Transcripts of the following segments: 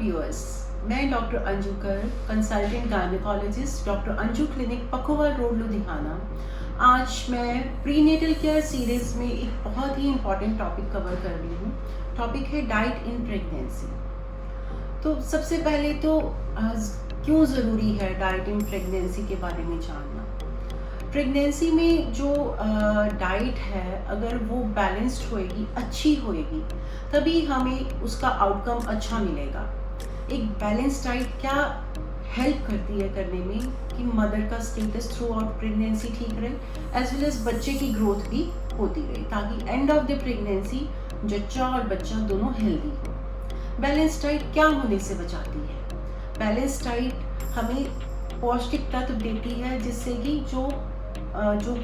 Viewers, मैं doctor Anju कर, consultant gynaecologist, doctor Anju clinic, Pakhowal road, Ludhiana. आज मैं प्रीनेटल केयर सीरीज़ में एक बहुत ही इम्पॉर्टेंट टॉपिक कवर कर रही हूँ। टॉपिक है डाइट इन प्रेगनेंसी। तो सबसे पहले तो क्यों ज़रूरी है डाइट इन प्रेगनेंसी के बारे में जानना। प्रेगनेंसी में जो डाइट है, अगर वो बैलेंस्ड होएगी, अच्छी होएगी, तभी हमें उसका आउटकम अच्छा मिलेगा। एक बैलेंस डाइट क्या हेल्प करती है करने में कि मदर का स्टेटस थ्रू आउट प्रेगनेंसी ठीक रहे, एज वेल एज बच्चे की ग्रोथ भी होती रहे, ताकि एंड ऑफ द प्रेगनेंसी जच्चा और बच्चा दोनों हेल्दी हो। बैलेंस डाइट क्या होने से बचाती है? बैलेंस डाइट हमें पौष्टिक तत्व देती है, जिससे कि जो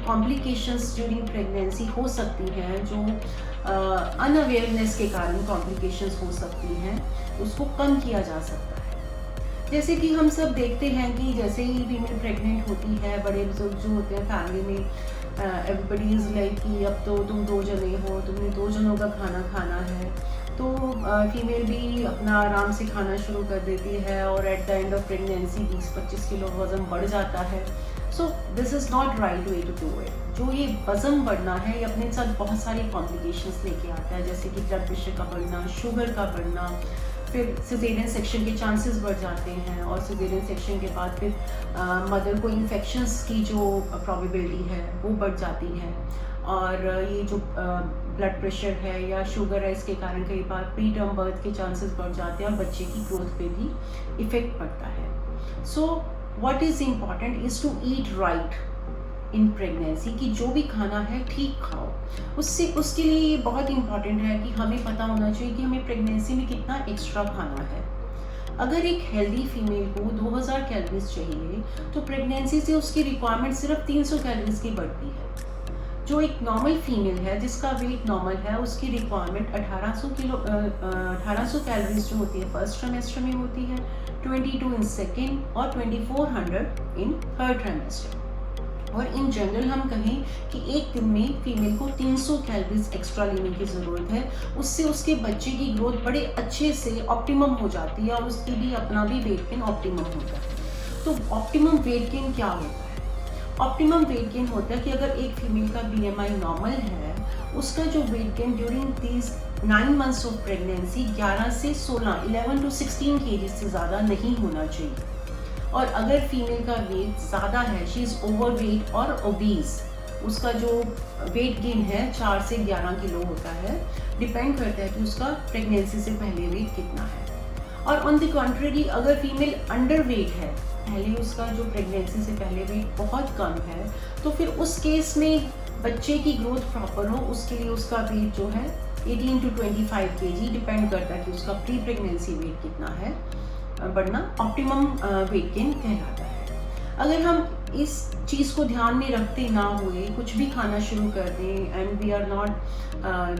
कॉम्प्लिकेशंस ड्यूरिंग प्रेगनेंसी हो सकती हैं, जो अनअवेयरनेस के कारण कॉम्प्लिकेशंस हो सकती हैं, उसको कम किया जा सकता है। जैसे कि हम सब देखते हैं कि जैसे ही फीमेल प्रेग्नेंट होती है, बड़े बुजुर्ग जो होते हैं फैमिली में, एवरीबडी इज़ लाइक कि अब तो तुम 2 जने हो, तुम्हें 2 जनों का खाना खाना है। तो फीमेल भी अपना आराम से खाना शुरू कर देती है और at the end of pregnancy 20-25 kilo वज़न बढ़ जाता है। So this is not right way to do it. जो ये वज़न बढ़ना है, ये अपने साथ बहुत सारी कॉम्प्लिकेशंस लेके आता है, जैसे कि ब्लड प्रेशर का बढ़ना, शुगर का बढ़ना, फिर सिजेरियन सेक्शन के चांसेस बढ़ जाते हैं, और सिजेरियन सेक्शन के बाद फिर मदर को इन्फेक्शंस की जो प्रोबेबिलिटी है वो बढ़ जाती है। और ये जो ब्लड प्रेशर है या शुगर है, इसके कारण कई बार प्री टर्म बर्थ के चांसेस बढ़ जाते हैं और बच्चे की ग्रोथ पे भी इफ़ेक्ट पड़ता है। So what is important is to eat right in pregnancy, कि जो भी खाना है ठीक खाओ। उसके लिए ये बहुत इम्पॉर्टेंट है कि हमें पता होना चाहिए कि हमें प्रेगनेंसी में कितना एक्स्ट्रा खाना है। अगर एक हेल्दी फीमेल को 2000 कैलोरीज चाहिए, तो प्रेगनेंसी से उसकी रिक्वायरमेंट सिर्फ 300 कैलोरीज की बढ़ती है। जो एक नॉर्मल फीमेल है, जिसका वेट नॉर्मल है, उसकी रिक्वायरमेंट 1800 कैलोरीज जो होती है फर्स्ट ट्राइमेस्टर में होती है, 22 इन सेकेंड और 2400 इन थर्ड ट्राइमेस्टर। और इन जनरल हम कहें कि एक दिन में फीमेल को 300 कैलोरीज एक्स्ट्रा लेने की ज़रूरत है। उससे उसके बच्चे की ग्रोथ बड़े अच्छे से ऑप्टिमम हो जाती है, और उसकी भी अपना भी वेट गेन ऑप्टिमम होता है। तो ऑप्टिमम वेट गेन क्या होता है? ऑप्टिमम वेट गेन होता है कि अगर एक फीमेल का BMI नॉर्मल है, उसका जो weight gain during these 9 months of pregnancy 11 से 16, 11 to 16 kg से ज़्यादा नहीं होना चाहिए। और अगर फीमेल का वेट ज़्यादा है, शी इज़ ओवर वेट और ओबीज, उसका जो वेट गेन है 4 से 11 किलो होता है। डिपेंड करता है कि उसका प्रेगनेंसी से पहले वेट कितना है। और ऑन द कॉन्ट्रेरी, अगर फीमेल अंडर वेट है, पहले उसका जो प्रेगनेंसी से पहले वेट बहुत कम है, तो फिर उस केस में बच्चे की ग्रोथ प्रॉपर हो, उसके लिए उसका वेट जो है 18 to 25 kg, डिपेंड करता है कि उसका प्री प्रेगनेंसी वेट कितना है, बढ़ना ऑप्टिमम वेट गेन कहलाता है। अगर हम इस चीज़ को ध्यान में रखते ना हुए कुछ भी खाना शुरू कर दें, and we are not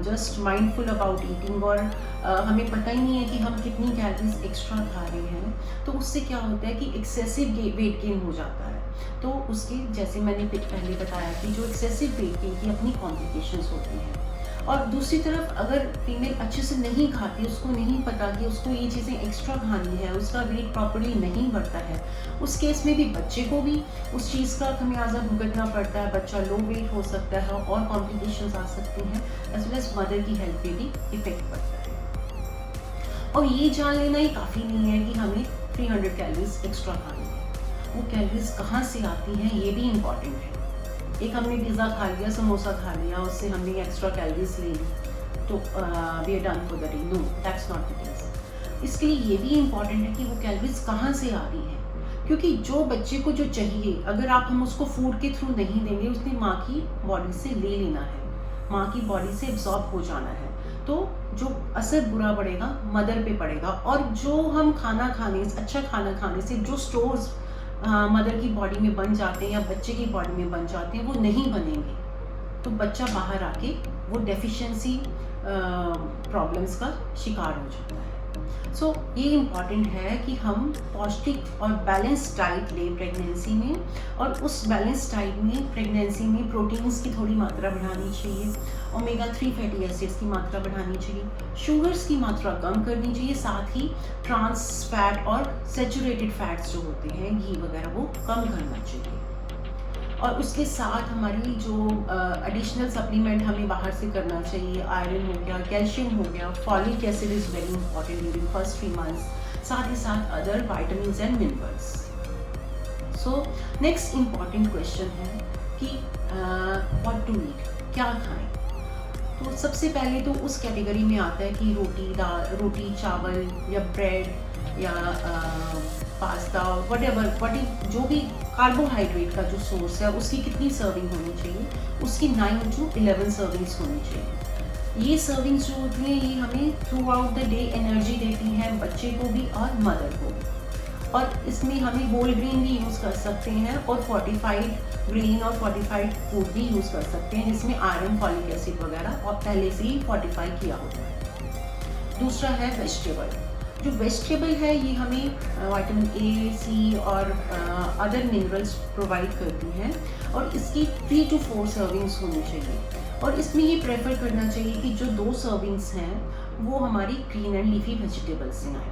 just mindful about eating, और हमें पता ही नहीं है कि हम कितनी कैलोरीज एक्स्ट्रा खा रहे हैं, तो उससे क्या होता है कि एक्सेसिव वेट गेन हो जाता है। तो उसके, जैसे मैंने पहले बताया, कि जो एक्सेसिव वेट गेन की अपनी कॉम्प्लिकेशंस होती हैं। और दूसरी तरफ अगर फीमेल अच्छे से नहीं खाती, उसको नहीं पता कि उसको ये चीज़ें एक्स्ट्रा खानी है, उसका वेट प्रॉपर्ली नहीं बढ़ता है, उस केस में भी बच्चे को भी उस चीज़ का खमियाजा भुगतना पड़ता है। बच्चा लो वेट हो सकता है और कॉम्प्लिकेशंस आ सकती हैं, एज वेल एज मदर की हेल्थ पे भी इफेक्ट पड़ता है। और ये जान लेना ही काफ़ी नहीं है कि हमें 300 कैलोरीज एक्स्ट्रा खानी है। वो कैलोरीज कहाँ से आती हैं, ये भी इम्पॉर्टेंट है। एक हमने पिज़्ज़ा खा लिया, समोसा खा लिया, उससे हमने एक्स्ट्रा कैलोरीज ले ली, तो we are done for the day. No, that's not the case. इसके लिए ये भी इम्पॉर्टेंट है कि वो कैलोरीज कहाँ से आ रही हैं, क्योंकि जो बच्चे को जो चाहिए, अगर हम उसको फूड के थ्रू नहीं देंगे, उसने माँ की बॉडी से ले लेना है, माँ की बॉडी से एब्जॉर्ब हो जाना है, तो जो असर बुरा पड़ेगा मदर पे पड़ेगा। और जो हम खाना खाने, अच्छा खाना खाने से जो स्टोर्स मदर की बॉडी में बन जाते हैं या बच्चे की बॉडी में बन जाते हैं, वो नहीं बनेंगे, तो बच्चा बाहर आके वो डेफिशिएंसी प्रॉब्लम्स का शिकार हो जाता है। सो ये इम्पॉर्टेंट है कि हम पौष्टिक और बैलेंस डाइट लें प्रेगनेंसी में, और उस बैलेंस डाइट में प्रेगनेंसी में प्रोटीन्स की थोड़ी मात्रा बढ़ानी चाहिए, ओमेगा 3 फैटी एसिड्स की मात्रा बढ़ानी चाहिए, शुगर्स की मात्रा कम करनी चाहिए, साथ ही ट्रांस फैट और सेचुरेटेड फैट्स जो होते हैं घी वगैरह वो कम करना चाहिए। और उसके साथ हमारी जो एडिशनल सप्लीमेंट हमें बाहर से करना चाहिए, आयरन हो गया, कैल्शियम हो गया, folic acid is very important during first 3 months, साथ ही साथ other vitamin and minerals. So next important question है कि व्हाट टू ईट, क्या खाएं। तो सबसे पहले तो उस कैटेगरी में आता है कि रोटी चावल या ब्रेड या पास्ता वट जो भी कार्बोहाइड्रेट का जो सोर्स है उसकी कितनी सर्विंग होनी चाहिए, उसकी 9 to 11 सर्विंग्स होनी चाहिए। ये सर्विंग्स जो होती हैं ये हमें through out the day energy देती हैं, बच्चे को भी और मदर को भी। और इसमें हमें होल ग्रेन भी यूज़ कर सकते हैं और फोर्टिफाइड ग्रेन और फोर्टिफाइड फूड भी यूज़ कर सकते हैं, जिसमें आयरन फॉलिक एसिड वगैरह और पहले से ही फोर्टिफाई किया होता है। दूसरा है वेजिटेबल। जो वेजिटेबल है ये हमें विटामिन ए, सी और अदर मिनरल्स प्रोवाइड करती हैं और इसकी 3 to 4 सर्विंग्स होनी चाहिए। और इसमें ये प्रेफर करना चाहिए कि जो 2 सर्विंग्स हैं वो हमारी ग्रीन एंड लीफी वेजिटेबल से आए।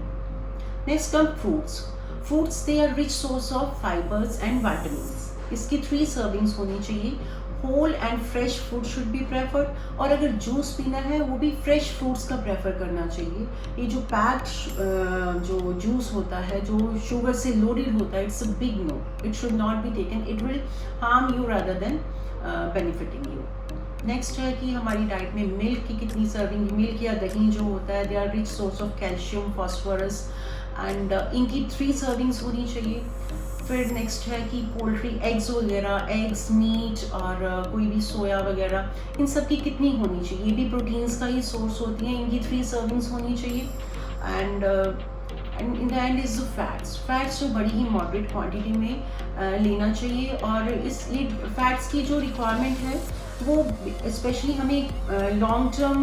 Next come fruits. Fruits they are rich source of fibres and vitamins. इसकी 3 सर्विंग्स होनी चाहिए। Whole and fresh fruit should be preferred, और अगर जूस पीना है वो भी फ्रेश फ्रूट्स का प्रेफर करना चाहिए। ये जो पैक्ड जो जूस होता है जो शुगर से लोडेड होता है, it's a big no, it should not be taken, it will harm you rather than benefiting you. Next है कि हमारी डाइट में मिल्क की कितनी सर्विंग, मिल्क या दही जो होता है they are rich source of calcium, phosphorus and इनकी 3 सर्विंग्स होनी चाहिए। फिर नेक्स्ट है कि पोल्ट्री एग्स वगैरह, एग्स मीट और कोई भी सोया वगैरह, इन सब की कितनी होनी चाहिए, ये भी प्रोटीन्स का ही सोर्स होती हैं, इनकी 3 सर्विंग्स होनी चाहिए। And in the end is fats जो बड़ी ही मॉडरेट क्वांटिटी में लेना चाहिए। और इस ये फैट्स की जो रिक्वायरमेंट है वो स्पेशली हमें लॉन्ग टर्म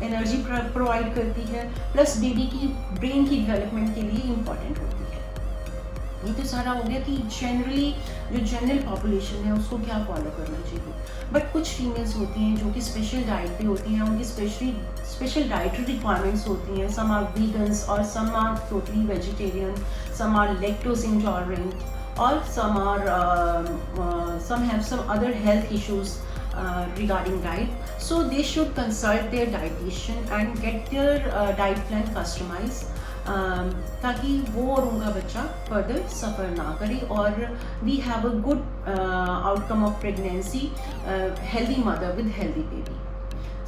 एनर्जी प्रोवाइड करती है, प्लस बेबी की ब्रेन की डेवलपमेंट के लिए इम्पॉर्टेंट होती है। ये तो सारा हो गया कि जनरली जो जनरल पॉपुलेशन है उसको क्या फॉलो करना चाहिए। बट कुछ फीमेल्स होती हैं जो कि स्पेशल डाइट पे होती हैं, उनकी स्पेशल डाइटरी रिक्वायरमेंट्स होती हैं। सम आर वीगन्स और some are totally vegetarian, some are lactose intolerant और some have some other health issues regarding diet, so they should consult their dietitian and get their diet plan customized, ताकि वो और उनका बच्चा further सफ़र ना करे और we have a good outcome of pregnancy, healthy mother with healthy baby.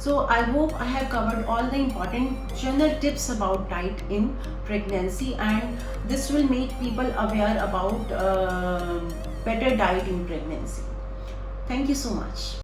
So I hope I have covered all the important general tips about diet in pregnancy, and this will make people aware about better diet in pregnancy. Thank you so much.